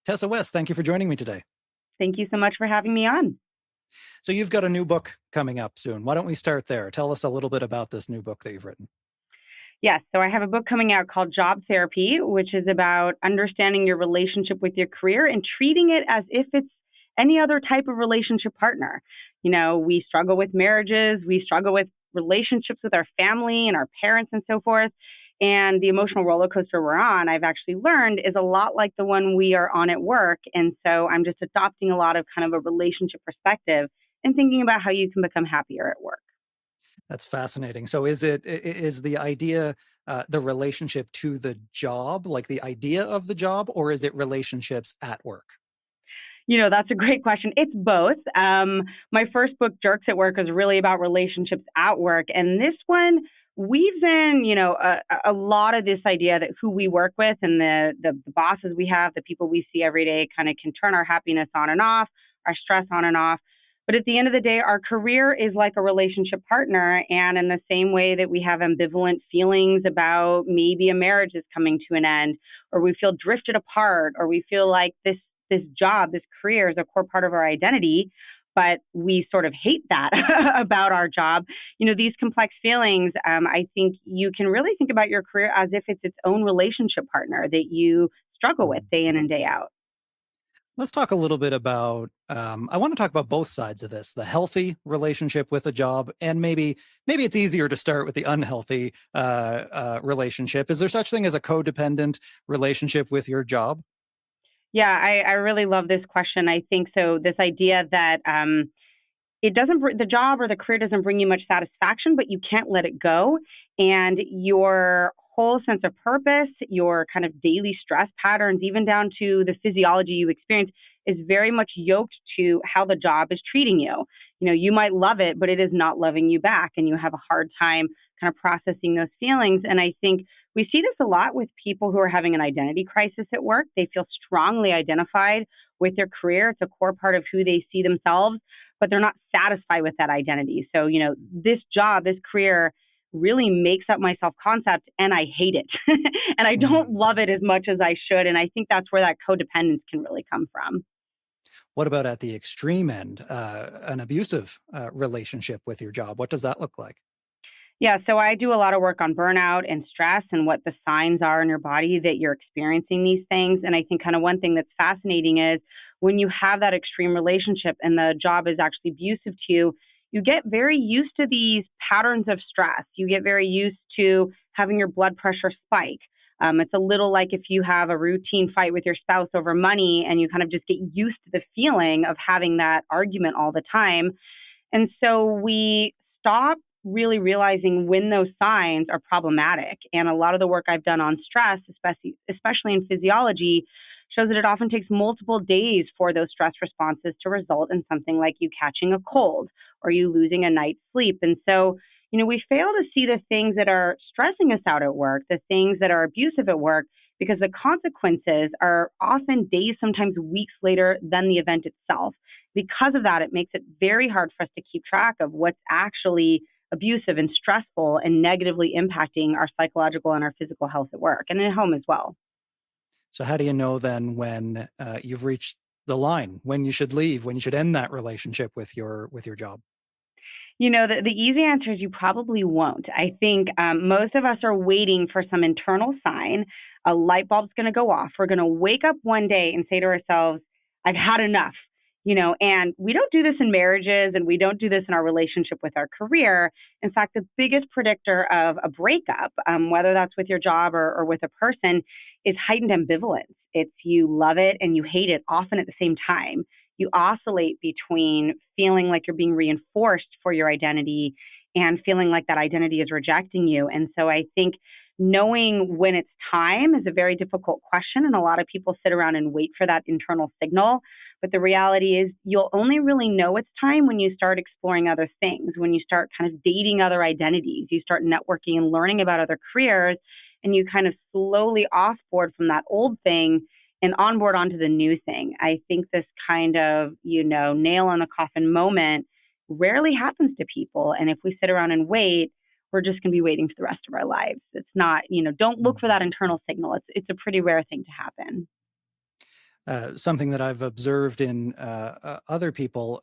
Tessa West, thank you for joining me today. Thank you so much for having me on. So you've got a new book coming up soon. Why don't we start there? Tell us a little bit about this new book that you've written. Yes, so I have a book coming out called Job Therapy, which is about understanding your relationship with your career and treating it as if it's any other type of relationship partner. We struggle with marriages, we struggle with relationships with our family and our parents and so forth. And the emotional roller coaster we're on, I've actually learned, is a lot like the one we are on at work. And so I'm just adopting a lot of kind of a relationship perspective and thinking about how you can become happier at work. That's fascinating. So is the idea the relationship to the job, like the idea of the job, or is it relationships at work? That's a great question. It's both. My first book, Jerks at Work, is really about relationships at work. And this one weaves in, a lot of this idea that who we work with and the bosses we have, the people we see every day kind of can turn our happiness on and off, our stress on and off. But at the end of the day, our career is like a relationship partner. And in the same way that we have ambivalent feelings about maybe a marriage is coming to an end, or we feel drifted apart, or we feel like this job, this career is a core part of our identity, but we sort of hate that about our job. These complex feelings, I think you can really think about your career as if it's its own relationship partner that you struggle with Mhm. day in and day out. Let's talk a little bit about. I want to talk about both sides of this: the healthy relationship with a job, and maybe it's easier to start with the unhealthy relationship. Is there such thing as a codependent relationship with your job? Yeah, I really love this question. I think so. This idea that it doesn't the job or the career doesn't bring you much satisfaction, but you can't let it go, and your whole sense of purpose, your kind of daily stress patterns, even down to the physiology you experience, is very much yoked to how the job is treating you. You might love it, but it is not loving you back, and you have a hard time kind of processing those feelings. And I think we see this a lot with people who are having an identity crisis at work. They feel strongly identified with their career. It's a core part of who they see themselves, but they're not satisfied with that identity. So, this job, this career really makes up my self concept and I hate it. And I don't Mm. love it as much as I should. And I think that's where that codependence can really come from. What about at the extreme end, an abusive relationship with your job? What does that look like? Yeah, so I do a lot of work on burnout and stress and what the signs are in your body that you're experiencing these things. And I think kind of one thing that's fascinating is when you have that extreme relationship and the job is actually abusive to you, you get very used to these patterns of stress. You get very used to having your blood pressure spike. It's a little like if you have a routine fight with your spouse over money and you kind of just get used to the feeling of having that argument all the time. And so we stop really realizing when those signs are problematic. And a lot of the work I've done on stress, especially in physiology, shows that it often takes multiple days for those stress responses to result in something like you catching a cold or you losing a night's sleep. And so, we fail to see the things that are stressing us out at work, the things that are abusive at work, because the consequences are often days, sometimes weeks later than the event itself. Because of that, it makes it very hard for us to keep track of what's actually abusive and stressful and negatively impacting our psychological and our physical health at work and at home as well. So how do you know then when you've reached the line, when you should leave, when you should end that relationship with your job? The easy answer is you probably won't. I think most of us are waiting for some internal sign. A light bulb's going to go off. We're going to wake up one day and say to ourselves, I've had enough. And we don't do this in marriages and we don't do this in our relationship with our career. In fact, the biggest predictor of a breakup, whether that's with your job or with a person, is heightened ambivalence. It's you love it and you hate it often at the same time. You oscillate between feeling like you're being reinforced for your identity and feeling like that identity is rejecting you. And so I think knowing when it's time is a very difficult question. And a lot of people sit around and wait for that internal signal. But the reality is, you'll only really know it's time when you start exploring other things, when you start kind of dating other identities, you start networking and learning about other careers, and you kind of slowly offboard from that old thing and onboard onto the new thing. I think this kind of, nail in the coffin moment rarely happens to people. And if we sit around and wait, we're just going to be waiting for the rest of our lives. It's not, don't look for Mhm. that internal signal. It's a pretty rare thing to happen. Something that I've observed in other people,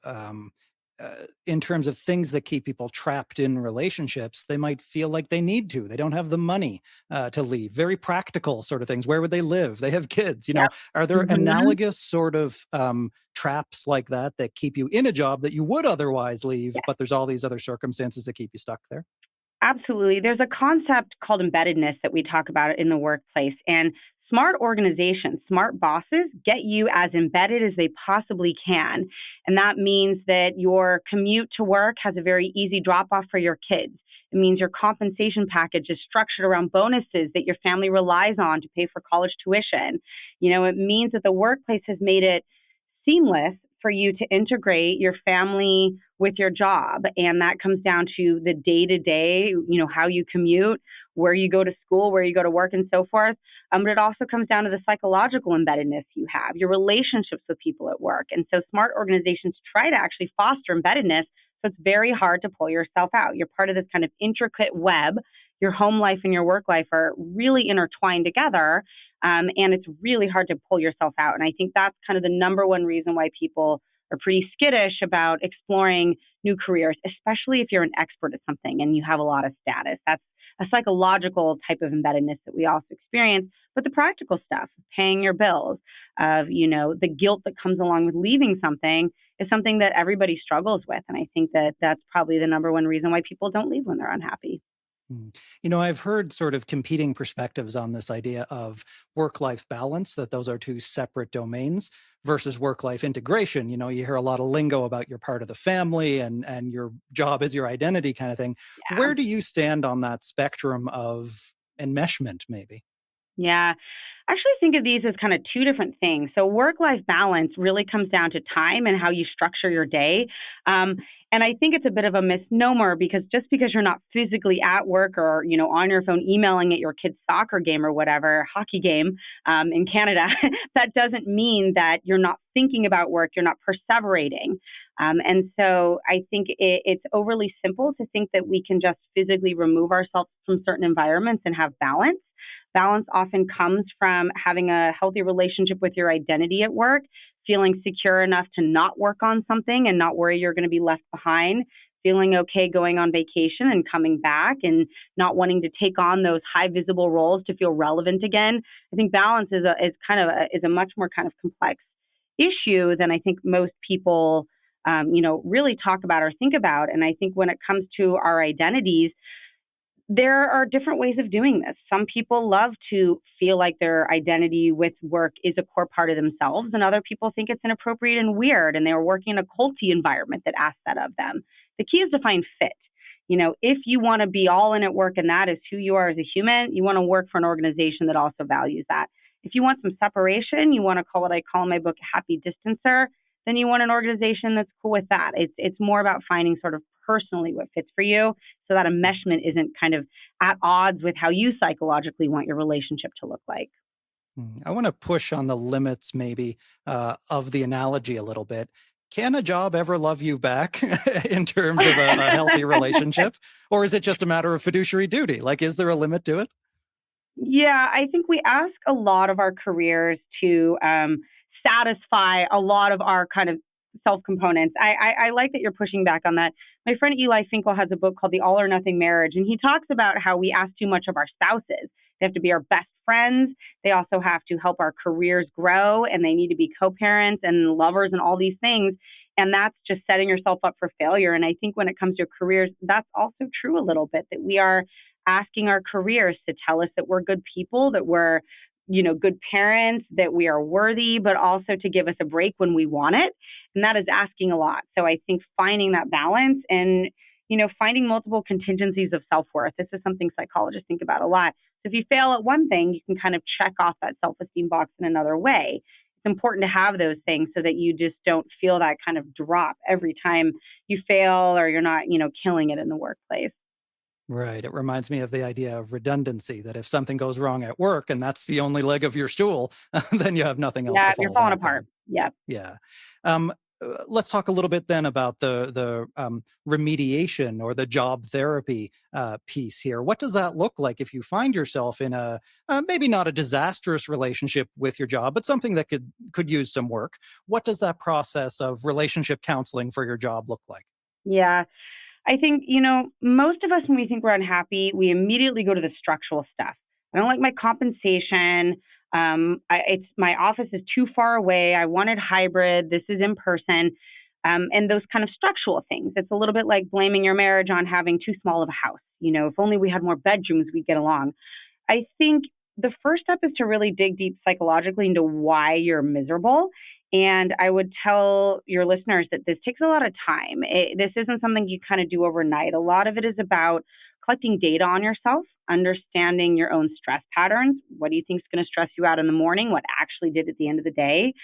in terms of things that keep people trapped in relationships. They might feel like they need to. They don't have the money to leave. Very practical sort of things. Where would they live? They have kids. Yep. Are there Mhm. analogous sort of traps like that that keep you in a job that you would otherwise leave, but there's all these other circumstances that keep you stuck there? Absolutely. There's a concept called embeddedness that we talk about in the workplace. And smart organizations, smart bosses get you as embedded as they possibly can. And that means that your commute to work has a very easy drop off for your kids. It means your compensation package is structured around bonuses that your family relies on to pay for college tuition. It means that the workplace has made it seamless for you to integrate your family with your job. And that comes down to the day to day, how you commute, where you go to school, where you go to work, and so forth. But it also comes down to the psychological embeddedness you have, your relationships with people at work. And so smart organizations try to actually foster embeddedness. So it's very hard to pull yourself out. You're part of this kind of intricate web. Your home life and your work life are really intertwined together. And it's really hard to pull yourself out. And I think that's kind of the number one reason why people are pretty skittish about exploring new careers, especially if you're an expert at something and you have a lot of status. That's a psychological type of embeddedness that we also experience. But the practical stuff, paying your bills, the guilt that comes along with leaving something is something that everybody struggles with. And I think that that's probably the number one reason why people don't leave when they're unhappy. Mm. I've heard sort of competing perspectives on this idea of work life balance, that those are two separate domains versus work life integration. You hear a lot of lingo about you're part of the family and your job is your identity kind of thing. Yeah. Where do you stand on that spectrum of enmeshment, maybe? Yeah. I actually think of these as kind of two different things. So, work life balance really comes down to time and how you structure your day. Um, and I think it's a bit of a misnomer because just because you're not physically at work or, on your phone emailing at your kid's soccer game or whatever, hockey game in Canada, that doesn't mean that you're not thinking about work, you're not perseverating. And so I think it's overly simple to think that we can just physically remove ourselves from certain environments and have balance. Balance often comes from having a healthy relationship with your identity at work, feeling secure enough to not work on something and not worry you're going to be left behind, feeling okay going on vacation and coming back and not wanting to take on those high visible roles to feel relevant again. I think balance is a much more kind of complex issue than I think most people really talk about or think about. And I think when it comes to our identities, there are different ways of doing this. Some people love to feel like their identity with work is a core part of themselves, and other people think it's inappropriate and weird, and they are working in a culty environment that asks that of them. The key is to find fit. If you want to be all in at work and that is who you are as a human, you want to work for an organization that also values that. If you want some separation, you want to call what I call in my book a happy distancer, then you want an organization that's cool with that. It's more about finding sort of personally what fits for you so that enmeshment isn't kind of at odds with how you psychologically want your relationship to look like. I want to push on the limits, maybe, of the analogy a little bit. Can a job ever love you back in terms of a healthy relationship? Or is it just a matter of fiduciary duty? Like, is there a limit to it? Yeah, I think we ask a lot of our careers to satisfy a lot of our kind of self components. I like that you're pushing back on that. My friend Eli Finkel has a book called The All or Nothing Marriage, and he talks about how we ask too much of our spouses. They have to be our best friends. They also have to help our careers grow, and they need to be co parents and lovers and all these things. And that's just setting yourself up for failure. And I think when it comes to careers, that's also true a little bit that we are asking our careers to tell us that we're good people, that we're, good parents, that we are worthy, but also to give us a break when we want it. And that is asking a lot. So I think finding that balance and, finding multiple contingencies of self worth. This is something psychologists think about a lot. So if you fail at one thing, you can kind of check off that self esteem box in another way. It's important to have those things so that you just don't feel that kind of drop every time you fail or you're not, killing it in the workplace. Right. It reminds me of the idea of redundancy, that if something goes wrong at work and that's the only leg of your stool, then you have nothing else to Yeah, you're fall falling back apart. on. Yep. Yeah. Um, let's talk a little bit then about the remediation or the job therapy piece here. What does that look like if you find yourself in a maybe not a disastrous relationship with your job, but something that could use some work? What does that process of relationship counseling for your job look like? Yeah. I think, most of us, when we think we're unhappy, we immediately go to the structural stuff. I don't like my compensation. It's my office is too far away. I wanted hybrid. This is in person. And those kind of structural things. It's a little bit like blaming your marriage on having too small of a house. If only we had more bedrooms, we'd get along. I think the first step is to really dig deep psychologically into why you're miserable. And I would tell your listeners that this takes a lot of time. This isn't something you kind of do overnight. A lot of it is about collecting data on yourself, understanding your own stress patterns. What do you think is going to stress you out in the morning? What actually did at the end of the day?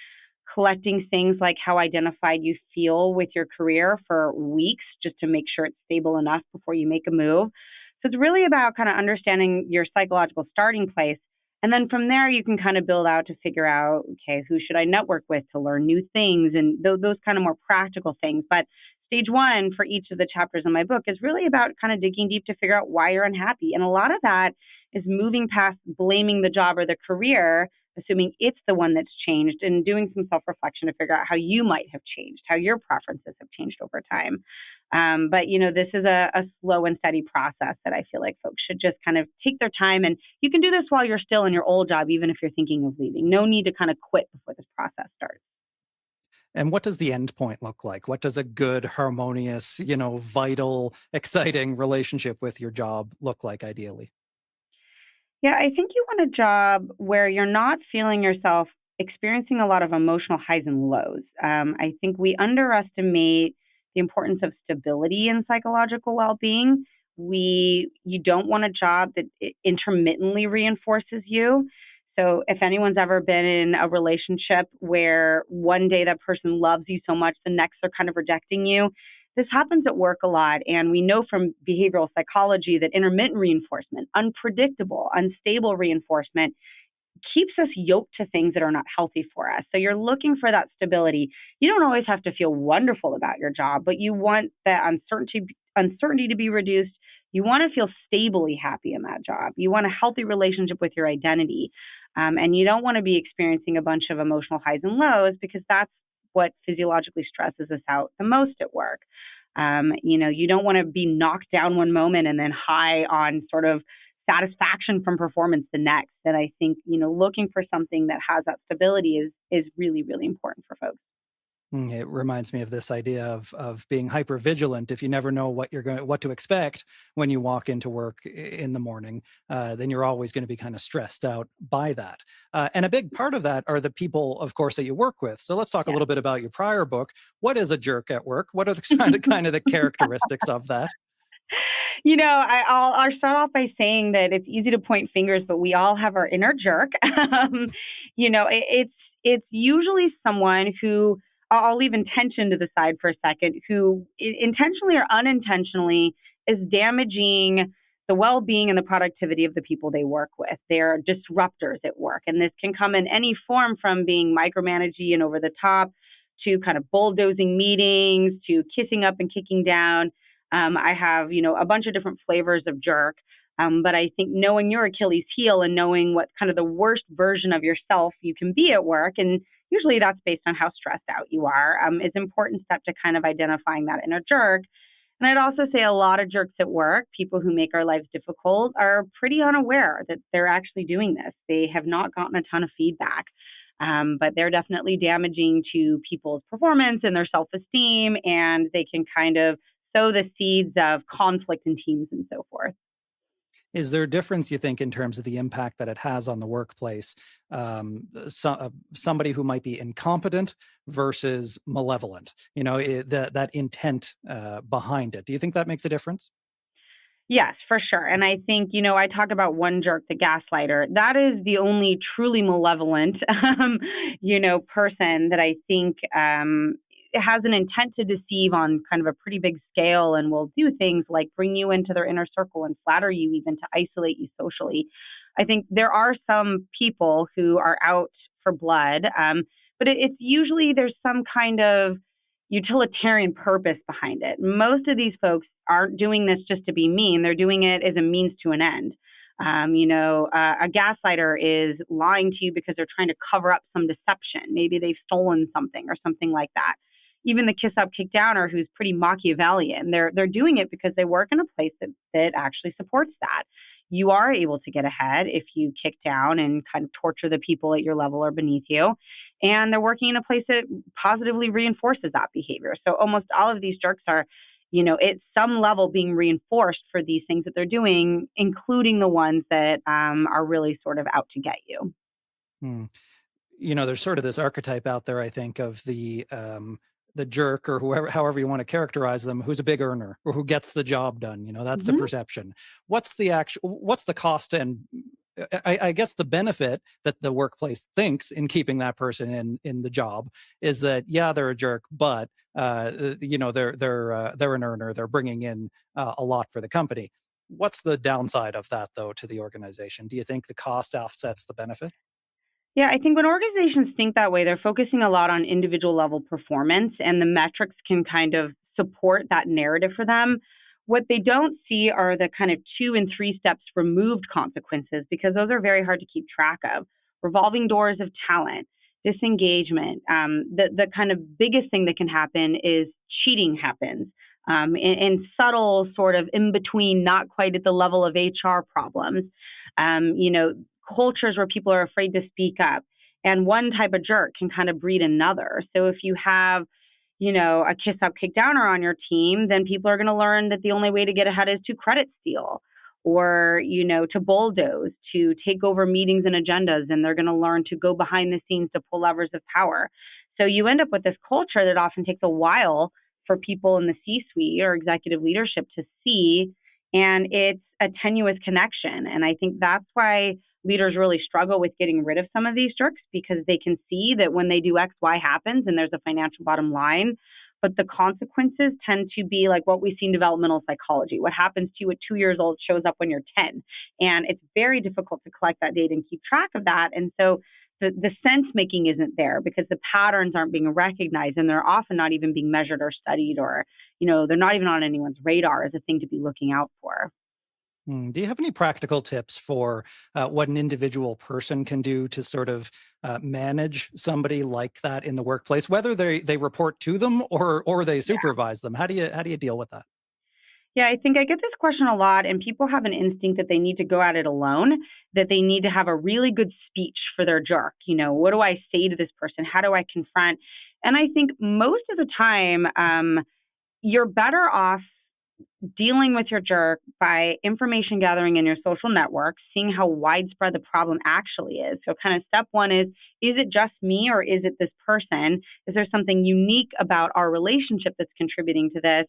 Collecting things like how identified you feel with your career for weeks just to make sure it's stable enough before you make a move. So it's really about kind of understanding your psychological starting place. And then from there, you can kind of build out to figure out, okay, who should I network with to learn new things and those kind of more practical things. But stage one for each of the chapters in my book is really about kind of digging deep to figure out why you're unhappy. And a lot of that is moving past blaming the job or the career, assuming it's the one that's changed, and doing some self reflection to figure out how you might have changed, how your preferences have changed over time. But this is a slow and steady process that I feel like folks should just kind of take their time. And you can do this while you're still in your old job, even if you're thinking of leaving. No need to kind of quit before this process starts. And what does the end point look like? What does a good, harmonious, vital, exciting relationship with your job look like ideally? Yeah, I think you want a job where you're not feeling yourself experiencing a lot of emotional highs and lows. I think we underestimate the importance of stability in psychological well-being. You don't want a job that intermittently reinforces you. So if anyone's ever been in a relationship where one day that person loves you so much, the next they're kind of rejecting you, this happens at work a lot, and we know from behavioral psychology that intermittent reinforcement, unpredictable, unstable reinforcement, keeps us yoked to things that are not healthy for us. So you're looking for that stability. You don't always have to feel wonderful about your job, but you want that uncertainty to be reduced. You want to feel stably happy in that job. You want a healthy relationship with your identity. And you don't want to be experiencing a bunch of emotional highs and lows because that's what physiologically stresses us out the most at work. You don't want to be knocked down one moment and then high on sort of satisfaction from performance the next. And I think, looking for something that has that stability is really, really important for folks. It reminds me of this idea of being hyper vigilant. If you never know what to expect when you walk into work in the morning, then you're always going to be kind of stressed out by that. And a big part of that are the people, of course, that you work with. So let's talk a Yeah. little bit about your prior book. What is a jerk at work? What are the kind of the characteristics of that? I'll start off by saying that it's easy to point fingers, but we all have our inner jerk. It's usually someone who I'll leave intention to the side for a second, who intentionally or unintentionally is damaging the well-being and the productivity of the people they work with. They're disruptors at work, and this can come in any form from being micromanaging and over the top to kind of bulldozing meetings to kissing up and kicking down. I have, a bunch of different flavors of jerk. But I think knowing your Achilles heel and knowing what kind of the worst version of yourself you can be at work, and usually that's based on how stressed out you are, is an important step to kind of identifying that inner jerk. And I'd also say a lot of jerks at work, people who make our lives difficult, are pretty unaware that they're actually doing this. They have not gotten a ton of feedback. But they're definitely damaging to people's performance and their self esteem, and they can kind of sow the seeds of conflict in teams and so forth. Is there a difference, you think, in terms of the impact that it has on the workplace? Somebody who might be incompetent versus malevolent, that intent behind it. Do you think that makes a difference? Yes, for sure. And I think, I talked about one jerk, the gaslighter. That is the only truly malevolent, person that I think has an intent to deceive on kind of a pretty big scale and will do things like bring you into their inner circle and flatter you even to isolate you socially. I think there are some people who are out for blood, but it's usually there's some kind of utilitarian purpose behind it. Most of these folks aren't doing this just to be mean. They're doing it as a means to an end. A gaslighter is lying to you because they're trying to cover up some deception. Maybe they've stolen something or something like that. Even the kiss up, kick downer, who's pretty Machiavellian, they're doing it because they work in a place that actually supports that. You are able to get ahead if you kick down and kind of torture the people at your level or beneath you. And they're working in a place that positively reinforces that behavior. So almost all of these jerks are, at some level being reinforced for these things that they're doing, including the ones that are really sort of out to get you. Hmm. There's sort of this archetype out there, I think, of the jerk or whoever, however you want to characterize them, who's a big earner or who gets the job done. That's the Mm-hmm. perception. What's the cost and I guess the benefit that the workplace thinks in keeping that person in the job is that yeah, they're a jerk, but they're an earner. They're bringing in a lot for the company. What's the downside of that though to the organization? Do you think the cost offsets the benefit? Yeah, I think when organizations think that way, they're focusing a lot on individual level performance, and the metrics can kind of support that narrative for them. What they don't see are the kind of 2 and 3 steps removed consequences, because those are very hard to keep track of. Revolving doors of talent, disengagement. The kind of biggest thing that can happen is cheating happens. In subtle, sort of in between, not quite at the level of HR problems. Um, you know, Cultures where people are afraid to speak up. And one type of jerk can kind of breed another. So if you have, a kiss up, kick downer on your team, then people are going to learn that the only way to get ahead is to credit steal or, to bulldoze, to take over meetings and agendas. And they're going to learn to go behind the scenes to pull levers of power. So you end up with this culture that often takes a while for people in the C suite or executive leadership to see. And it's a tenuous connection. And I think that's why leaders really struggle with getting rid of some of these jerks, because they can see that when they do X, Y happens and there's a financial bottom line. But the consequences tend to be like what we see in developmental psychology. What happens to you at 2 years old shows up when you're 10. And it's very difficult to collect that data and keep track of that. And so the sense making isn't there because the patterns aren't being recognized, and they're often not even being measured or studied, or, they're not even on anyone's radar as a thing to be looking out for. Do you have any practical tips for what an individual person can do to sort of manage somebody like that in the workplace, whether they report to them or they supervise them? How do you deal with that? Yeah, I think I get this question a lot, and people have an instinct that they need to go at it alone, that they need to have a really good speech for their jerk. What do I say to this person? How do I confront? And I think most of the time, you're better off dealing with your jerk by information gathering in your social network, seeing how widespread the problem actually is. So, kind of step one is it just me or is it this person? Is there something unique about our relationship that's contributing to this?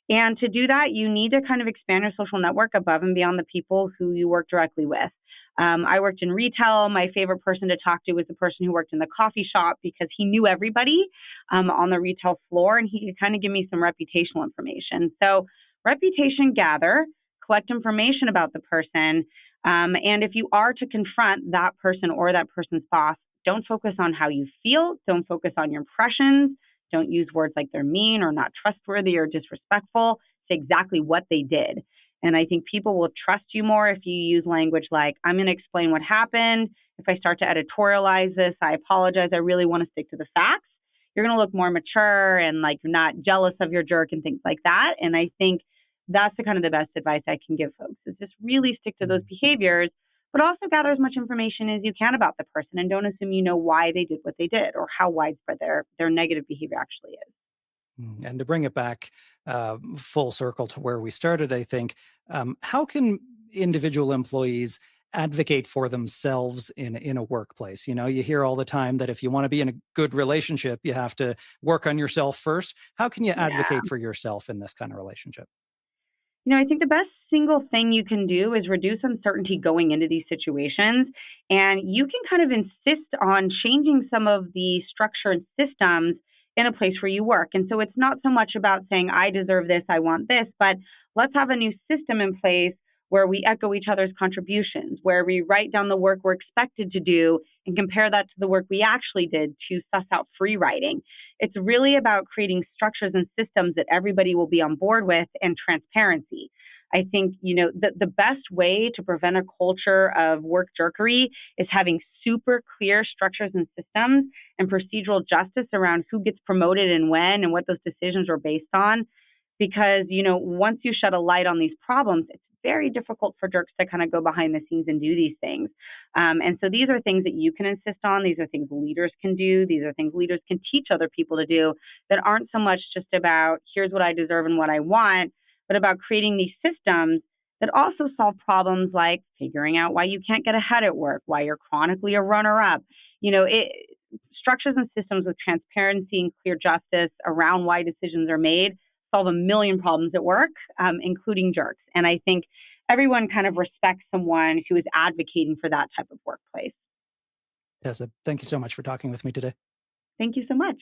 And to do that, you need to kind of expand your social network above and beyond the people who you work directly with. I worked in retail. My favorite person to talk to was the person who worked in the coffee shop because he knew everybody on the retail floor, and he could kind of give me some reputational information. So, reputation gather, collect information about the person. And if you are to confront that person or that person's boss, don't focus on how you feel. Don't focus on your impressions. Don't use words like they're mean or not trustworthy or disrespectful. Say exactly what they did. And I think people will trust you more if you use language like, I'm going to explain what happened. If I start to editorialize this, I apologize. I really want to stick to the facts. You're going to look more mature and like not jealous of your jerk and things like that. And I think that's the kind of the best advice I can give folks is just really stick to those behaviors, but also gather as much information as you can about the person and don't assume you know why they did what they did or how widespread their negative behavior actually is. And to bring it back full circle to where we started, I think, how can individual employees advocate for themselves in a workplace? You hear all the time that if you want to be in a good relationship, you have to work on yourself first. How can you Yeah. advocate for yourself in this kind of relationship? I think the best single thing you can do is reduce uncertainty going into these situations. And you can kind of insist on changing some of the structure and systems in a place where you work. And so it's not so much about saying, I deserve this, I want this, but let's have a new system in place where we echo each other's contributions, where we write down the work we're expected to do and compare that to the work we actually did to suss out free writing. It's really about creating structures and systems that everybody will be on board with, and transparency. I think, the best way to prevent a culture of work jerkery is having super clear structures and systems and procedural justice around who gets promoted and when and what those decisions are based on. Because, once you shed a light on these problems, it's very difficult for jerks to kind of go behind the scenes and do these things. And so these are things that you can insist on. These are things leaders can do. These are things leaders can teach other people to do, that aren't so much just about here's what I deserve and what I want, but about creating these systems that also solve problems like figuring out why you can't get ahead at work, why you're chronically a runner up. Structures and systems with transparency and clear justice around why decisions are made solve a million problems at work, including jerks. And I think everyone kind of respects someone who is advocating for that type of workplace. Tessa, thank you so much for talking with me today. Thank you so much.